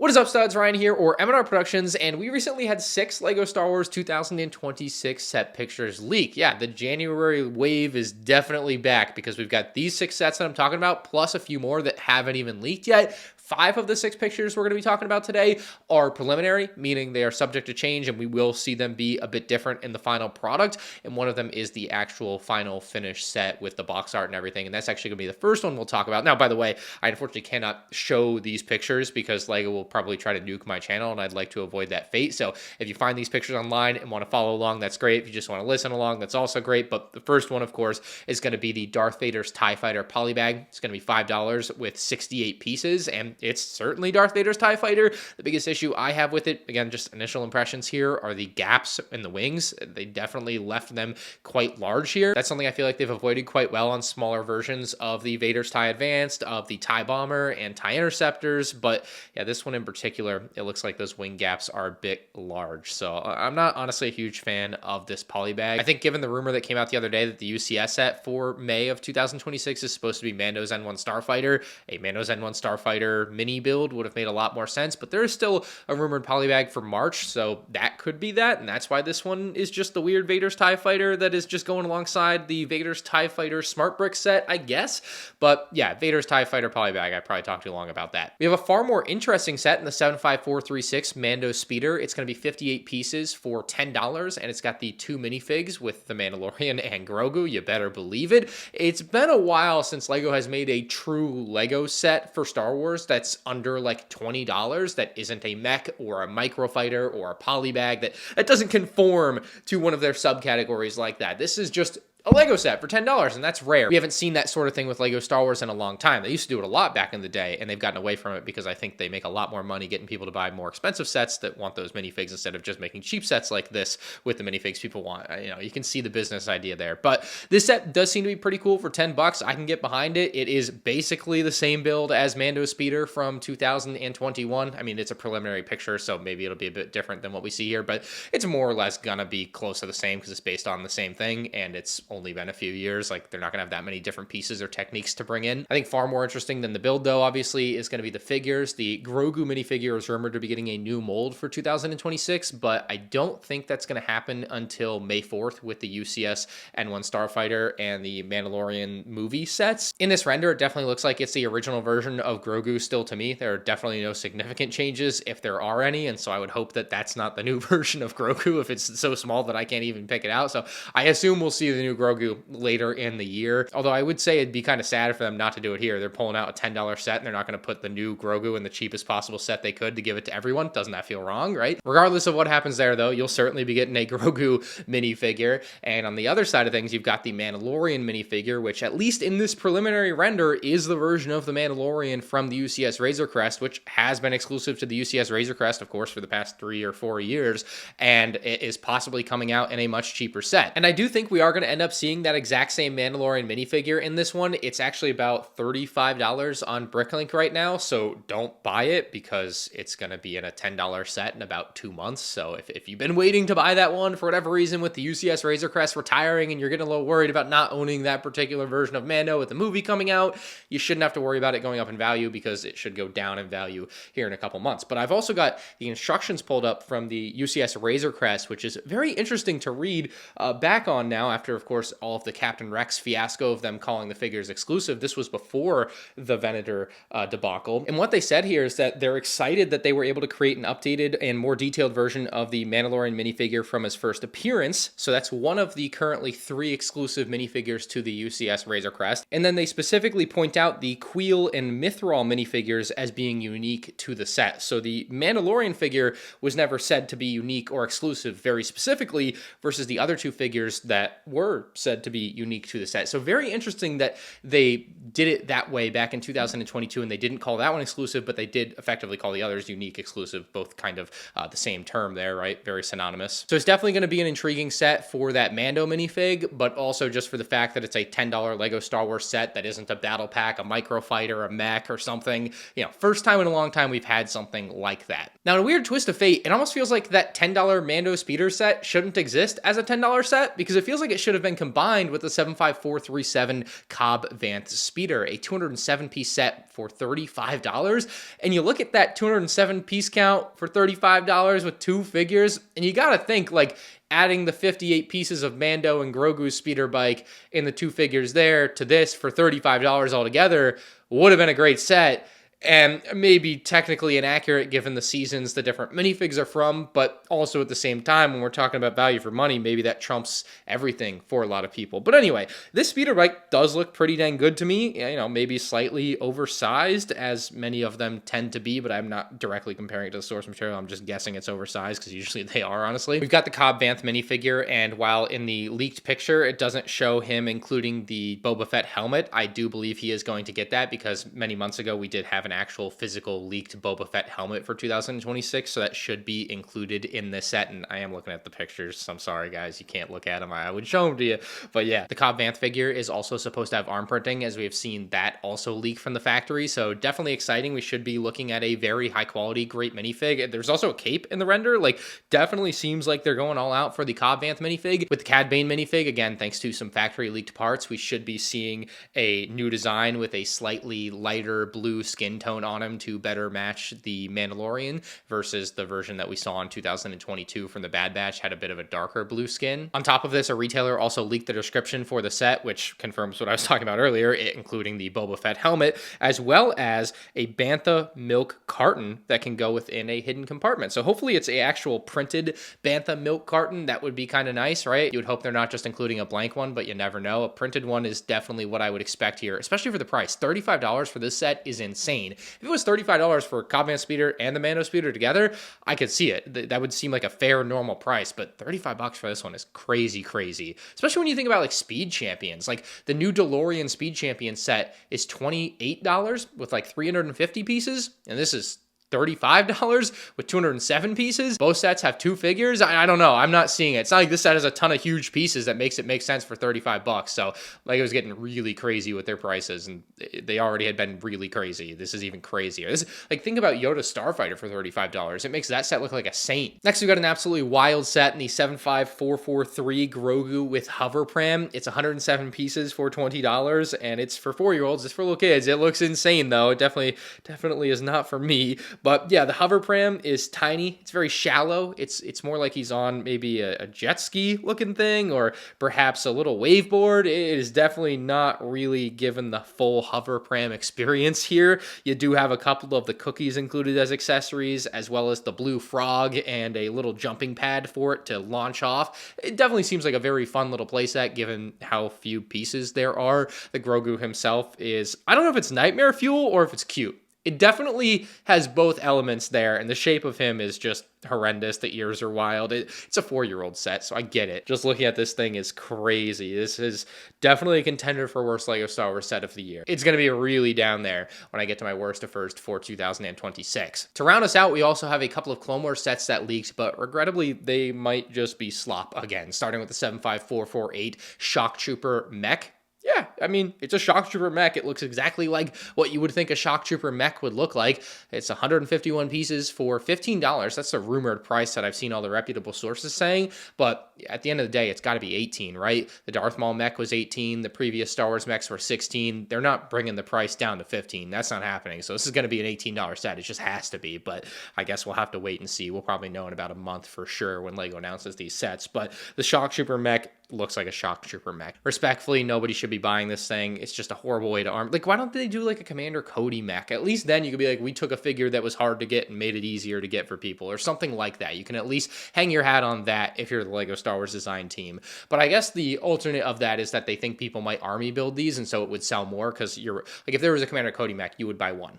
What is up, studs? Ryan here, or M&R Productions, and we recently had 6 LEGO Star Wars 2026 set pictures leak. Yeah, the January wave is definitely back because we've got these 6 sets that I'm talking about, plus a few more that haven't even leaked yet. 5 of the 6 pictures we're going to be talking about today are preliminary, meaning they are subject to change, and we will see them be a bit different in the final product. And one of them is the actual final finished set with the box art and everything, and that's actually going to be the first one we'll talk about. Now, by the way, I unfortunately cannot show these pictures because LEGO will probably try to nuke my channel, and I'd like to avoid that fate. So if you find these pictures online and want to follow along, that's great. If you just want to listen along, that's also great. But the first one, of course, is going to be the Darth Vader's TIE Fighter polybag. It's going to be $5 with 68 pieces, and it's certainly Darth Vader's TIE Fighter. The biggest issue I have with it, again, just initial impressions here, are the gaps in the wings. They definitely left them quite large here. That's something I feel like they've avoided quite well on smaller versions of the Vader's TIE Advanced, of the TIE Bomber, and TIE Interceptors. But yeah, this one in particular, it looks like those wing gaps are a bit large. So I'm not honestly a huge fan of this polybag. I think given the rumor that came out the other day that the UCS set for May of 2026 is supposed to be Mando's N1 Starfighter, a Mando's N1 Starfighter mini build would have made a lot more sense, but there is still a rumored polybag for March, so that could be that, and that's why this one is just the weird Vader's TIE Fighter that is just going alongside the Vader's TIE Fighter Smart Brick set, I guess. But yeah, Vader's TIE Fighter polybag, I probably talked too long about that. We have a far more interesting set in the 75436 Mando Speeder. It's going to be 58 pieces for $10, and it's got the 2 minifigs with the Mandalorian and Grogu. You better believe it. It's been a while since LEGO has made a true LEGO set for Star Wars that's under like $20, that isn't a mech or a microfighter or a polybag, that doesn't conform to one of their subcategories like that. This is just a LEGO set for $10, and that's rare. We haven't seen that sort of thing with LEGO Star Wars in a long time. They used to do it a lot back in the day, and they've gotten away from it because I think they make a lot more money getting people to buy more expensive sets that want those minifigs instead of just making cheap sets like this with the minifigs people want. You know, you can see the business idea there. But this set does seem to be pretty cool for $10. I can get behind it. It is basically the same build as Mando Speeder from 2021. I mean, it's a preliminary picture, so maybe it'll be a bit different than what we see here, but it's more or less gonna be close to the same because it's based on the same thing, and it's only been a few years. Like, they're not gonna have that many different pieces or techniques to bring in. I think far more interesting than the build, though, obviously, is going to be the figures. The Grogu minifigure is rumored to be getting a new mold for 2026, but I don't think that's going to happen until May 4th with the UCS N1 Starfighter and the Mandalorian movie sets. In this render, it definitely looks like it's the original version of Grogu still to me. There are definitely no significant changes, if there are any, and so I would hope that that's not the new version of Grogu if it's so small that I can't even pick it out. So I assume we'll see the new Grogu later in the year. Although I would say it'd be kind of sad for them not to do it here. They're pulling out a $10 set, and they're not going to put the new Grogu in the cheapest possible set they could to give it to everyone. Doesn't that feel wrong, right? Regardless of what happens there, though, you'll certainly be getting a Grogu minifigure. And on the other side of things, you've got the Mandalorian minifigure, which at least in this preliminary render is the version of the Mandalorian from the UCS Razor Crest, which has been exclusive to the UCS Razor Crest, of course, for the past 3 or 4 years, and it is possibly coming out in a much cheaper set. And I do think we are going to end up seeing that exact same Mandalorian minifigure in this one. It's actually about $35 on Bricklink right now, so don't buy it because it's going to be in a $10 set in about 2 months. So if you've been waiting to buy that one for whatever reason with the UCS Razor Crest retiring and you're getting a little worried about not owning that particular version of Mando with the movie coming out, you shouldn't have to worry about it going up in value because it should go down in value here in a couple months. But I've also got the instructions pulled up from the UCS Razor Crest, which is very interesting to read back on now after, of course, all of the Captain Rex fiasco of them calling the figures exclusive. This was before the Venator debacle. And what they said here is that they're excited that they were able to create an updated and more detailed version of the Mandalorian minifigure from his first appearance. So that's one of the currently 3 exclusive minifigures to the UCS Razor Crest. And then they specifically point out the Queel and Mythrol minifigures as being unique to the set. So the Mandalorian figure was never said to be unique or exclusive very specifically versus the other 2 figures that were said to be unique to the set. So very interesting that they did it that way back in 2022, and they didn't call that one exclusive, but they did effectively call the others unique exclusive, both kind of the same term there, right? Very synonymous. So it's definitely going to be an intriguing set for that Mando minifig, but also just for the fact that it's a $10 LEGO Star Wars set that isn't a battle pack, a microfighter, a mech, or something. You know, first time in a long time we've had something like that. Now, in a weird twist of fate, it almost feels like that $10 Mando Speeder set shouldn't exist as a $10 set because it feels like it should have been then combined with the 75437 Cobb Vanth Speeder, a 207-piece set for $35. And you look at that 207-piece count for $35 with two figures, and you got to think, like, adding the 58 pieces of Mando and Grogu's speeder bike in the two figures there to this for $35 altogether would have been a great set. And maybe technically inaccurate given the seasons the different minifigs are from, but also at the same time, when we're talking about value for money, maybe that trumps everything for a lot of people. But anyway, this speeder bike does look pretty dang good to me. You know, maybe slightly oversized, as many of them tend to be, but I'm not directly comparing it to the source material. I'm just guessing it's oversized, because usually they are, honestly. We've got the Cobb Vanth minifigure, and while in the leaked picture, it doesn't show him including the Boba Fett helmet, I do believe he is going to get that, because many months ago, we did have an actual physical leaked Boba Fett helmet for 2026, so that should be included in this set. And I am looking at the pictures, so I'm sorry guys, you can't look at them. I would show them to you, but yeah, the Cobb Vanth figure is also supposed to have arm printing, as we have seen that also leak from the factory, so definitely exciting. We should be looking at a very high quality, great minifig. There's also a cape in the render, like, definitely seems like they're going all out for the Cobb Vanth minifig. With the Cad Bane minifig, again, thanks to some factory leaked parts, we should be seeing a new design with a slightly lighter blue skin tone on him to better match the Mandalorian, versus the version that we saw in 2022 from the Bad Batch had a bit of a darker blue skin. On top of this, a retailer also leaked the description for the set, which confirms what I was talking about earlier, including the Boba Fett helmet, as well as a Bantha milk carton that can go within a hidden compartment. So hopefully it's a actual printed Bantha milk carton. That would be kind of nice, right? You would hope they're not just including a blank one, but you never know. A printed one is definitely what I would expect here, especially for the price. $35 for this set is insane. If it was $35 for Cobb Vanth Speeder and the Mando Speeder together, I could see it. That would seem like a fair, normal price, but $35 for this one is crazy, crazy. Especially when you think about, like, Speed Champions. Like, the new DeLorean Speed Champion set is $28 with, like, 350 pieces, and this is $35 with 207 pieces. Both sets have two figures. I don't know. I'm not seeing it. It's not like this set has a ton of huge pieces that makes it make sense for $35. So Lego's getting really crazy with their prices, and they already had been really crazy. This is even crazier. This, like, think about Yoda Starfighter for $35. It makes that set look like a saint. Next, we've got an absolutely wild set in the 75443 Grogu with hover pram. It's 107 pieces for $20, and it's for 4-year-olds. It's for little kids. It looks insane though. It definitely is not for me. But yeah, the hover pram is tiny. It's very shallow. It's more like he's on maybe a jet ski looking thing, or perhaps a little wave board. It is definitely not really given the full hover pram experience here. You do have a couple of the cookies included as accessories, as well as the blue frog and a little jumping pad for it to launch off. It definitely seems like a very fun little playset given how few pieces there are. The Grogu himself is, I don't know if it's nightmare fuel or if it's cute. It definitely has both elements there, and the shape of him is just horrendous. The ears are wild. It's a 4-year-old set, so I get it. Just looking at this thing is crazy. This is definitely a contender for worst Lego Star Wars set of the year. It's going to be really down there when I get to my worst to first for 2026. To round us out, we also have a couple of Clone Wars sets that leaked, but regrettably, they might just be slop again, starting with the 75448 Shock Trooper Mech. Yeah, I mean, it's a Shock Trooper mech. It looks exactly like what you would think a Shock Trooper mech would look like. It's 151 pieces for $15. That's the rumored price that I've seen all the reputable sources saying. But at the end of the day, it's got to be 18, right? The Darth Maul mech was 18. The previous Star Wars mechs were 16. They're not bringing the price down to 15. That's not happening. So this is going to be an $18 set. It just has to be. But I guess we'll have to wait and see. We'll probably know in about a month for sure when LEGO announces these sets. But the Shock Trooper mech looks like a Shock Trooper mech. Respectfully, nobody should be buying this thing. It's just a horrible way to arm. Like, why don't they do like a Commander Cody mech? At least then you could be like, we took a figure that was hard to get and made it easier to get for people, or something like that. You can at least hang your hat on that if you're the LEGO Star Wars design team. But I guess the alternate of that is that they think people might army build these, and so it would sell more, because you're like, if there was a Commander Cody mech, you would buy one.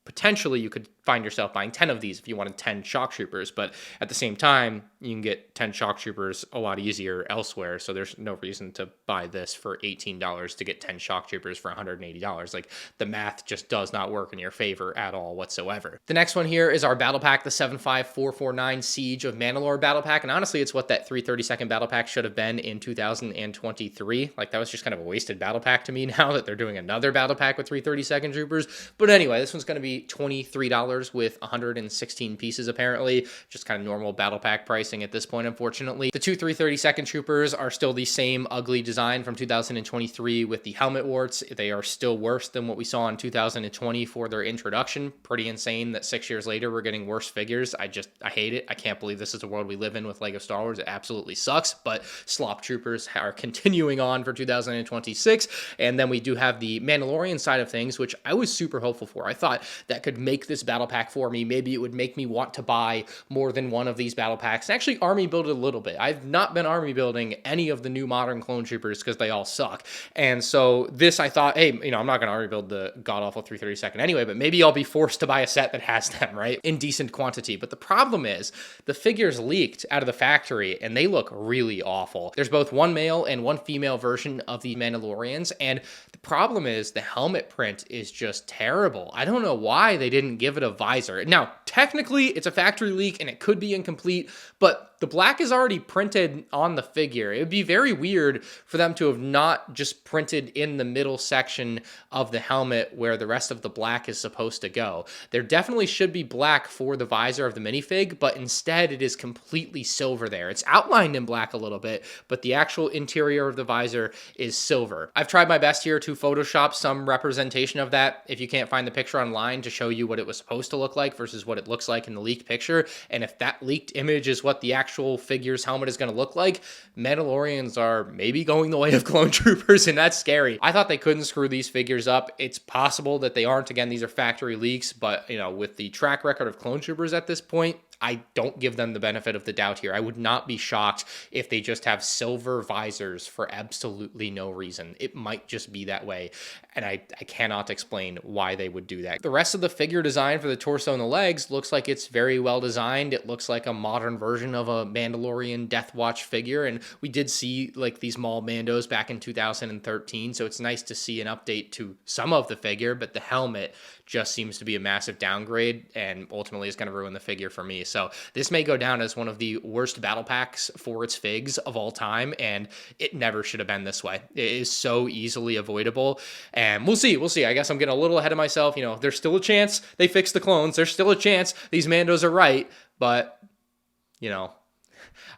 Potentially, you could find yourself buying 10 of these if you wanted 10 Shock Troopers, but at the same time, you can get 10 Shock Troopers a lot easier elsewhere, so there's no reason to buy this for $18 to get 10 Shock Troopers for $180. Like, the math just does not work in your favor at all whatsoever. The next one here is our battle pack, the 75449 Siege of Mandalore battle pack, and honestly, it's what that 332nd battle pack should have been in 2023. Like, that was just kind of a wasted battle pack to me now that they're doing another battle pack with 332nd troopers. But anyway, this one's going to be only $23 with 116 pieces apparently, just kind of normal battle pack pricing at this point, unfortunately. The two 332nd Troopers are still the same ugly design from 2023 with the helmet warts. They are still worse than what we saw in 2020 for their introduction. Pretty insane that 6 years later we're getting worse figures. I hate it. I can't believe this is the world we live in with LEGO Star Wars. It absolutely sucks, but Slop Troopers are continuing on for 2026. And then we do have the Mandalorian side of things, which I was super hopeful for. I thought that could make this battle pack for me. Maybe it would make me want to buy more than one of these battle packs and actually army build it a little bit. I've not been army building any of the new modern clone troopers because they all suck. And so this, I thought, hey, I'm not going to army build the god-awful 332nd anyway, but maybe I'll be forced to buy a set that has them, right? In decent quantity. But the problem is the figures leaked out of the factory and they look really awful. There's both one male and one female version of the Mandalorians, and the problem is the helmet print is just terrible. I don't know why they didn't give it a visor. Now, technically, it's a factory leak and it could be incomplete, but the black is already printed on the figure. It would be very weird for them to have not just printed in the middle section of the helmet where the rest of the black is supposed to go. There definitely should be black for the visor of the minifig, but instead it is completely silver there. It's outlined in black a little bit, but the actual interior of the visor is silver. I've tried my best here to Photoshop some representation of that if you can't find the picture online to show you what it was supposed to look like versus what it looks like in the leaked picture. And if that leaked image is what the actual figure's helmet is going to look like, Mandalorians are maybe going the way of clone troopers, and that's scary. I thought they couldn't screw these figures up. It's possible that they aren't. Again, these are factory leaks, but with the track record of clone troopers at this point, I don't give them the benefit of the doubt here. I would not be shocked if they just have silver visors for absolutely no reason. It might just be that way, and I cannot explain why they would do that. The rest of the figure design for the torso and the legs looks like it's very well designed. It looks like a modern version of a Mandalorian Death Watch figure, and we did see like these Maul Mandos back in 2013, so it's nice to see an update to some of the figure, but the helmet just seems to be a massive downgrade and ultimately is going to ruin the figure for me. So this may go down as one of the worst battle packs for its figs of all time, and it never should have been this way. It is so easily avoidable, and we'll see. I guess I'm getting a little ahead of myself. There's still a chance they fix the clones. There's still a chance these Mandos are right, but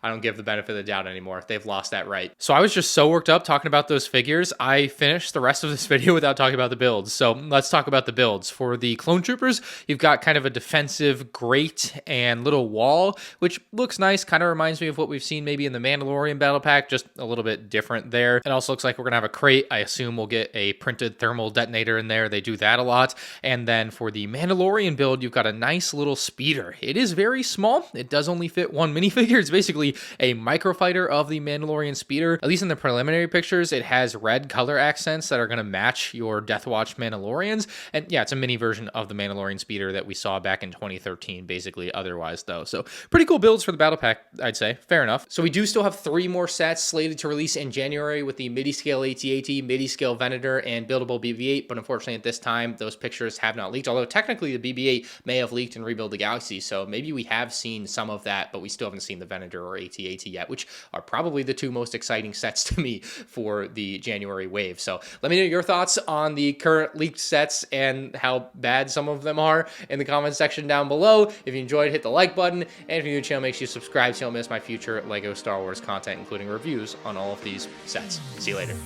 I don't give the benefit of the doubt anymore. They've lost that right. So I was just so worked up talking about those figures, I finished the rest of this video without talking about the builds. So let's talk about the builds. For the clone troopers, you've got kind of a defensive grate and little wall, which looks nice. Kind of reminds me of what we've seen maybe in the Mandalorian battle pack, just a little bit different there. It also looks like we're gonna have a crate. I assume we'll get a printed thermal detonator in there. They do that a lot. And then for the Mandalorian build, you've got a nice little speeder. It is very small. It does only fit one minifigure. It's basically a microfighter of the Mandalorian speeder. At least in the preliminary pictures, it has red color accents that are going to match your Death Watch Mandalorians. And yeah, it's a mini version of the Mandalorian speeder that we saw back in 2013, basically otherwise though. So pretty cool builds for the battle pack, I'd say. Fair enough. So we do still have 3 more sets slated to release in January with the midi-scale AT-AT, midi-scale Venator, and buildable BB-8. But unfortunately at this time, those pictures have not leaked. Although technically the BB-8 may have leaked in Rebuild the Galaxy. So maybe we have seen some of that, but we still haven't seen the Venator or AT-AT yet, which are probably the 2 most exciting sets to me for the January wave. So let me know your thoughts on the current leaked sets and how bad some of them are in the comment section down below. If you enjoyed, hit the like button, and if you're new to the channel, make sure you subscribe so you don't miss my future LEGO Star Wars content, including reviews on all of these sets. See you later.